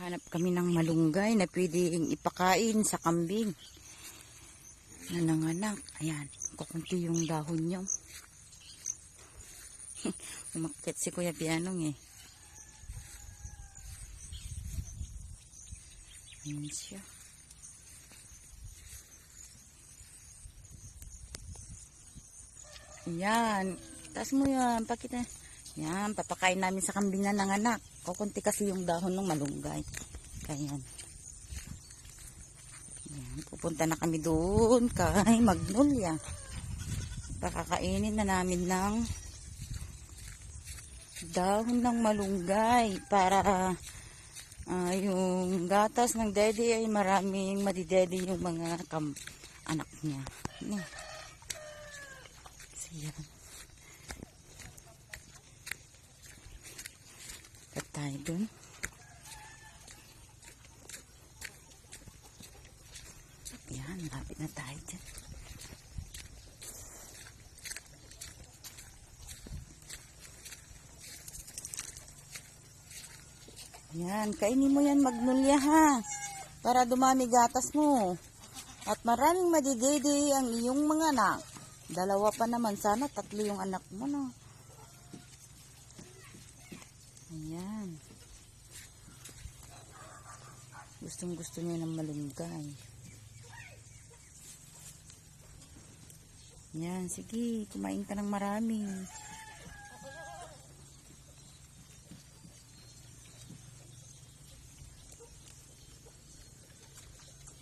Hanap kami ng malunggay na pwedeng ipakain sa kambing na nanganak. Ayan, kukunti yung dahon niyo. Umakyat si Kuya Pianong eh. Ayan siya. Ayan, taas mo yan, pakita. Yan, papakain namin sa kambing na nanganak. Kukunti kasi yung dahon ng malunggay. Kaya yan. Yan, pupunta na kami doon kay Magnolia. Pakakainin na namin ng dahon ng malunggay para yung gatas ng daddy ay maraming madidede yung mga anak niya. Siya. Tayo dun. Yan, lapit na tayo dyan. Yan, kainin mo yan Magnolia ha. Para dumami gatas mo. At maraming madidede ang iyong mga anak. 2 pa naman, sana 3 yung anak mo no. Ayan. Gustong gusto niya ng malunggay. Yan, sige, kumain ka ng marami.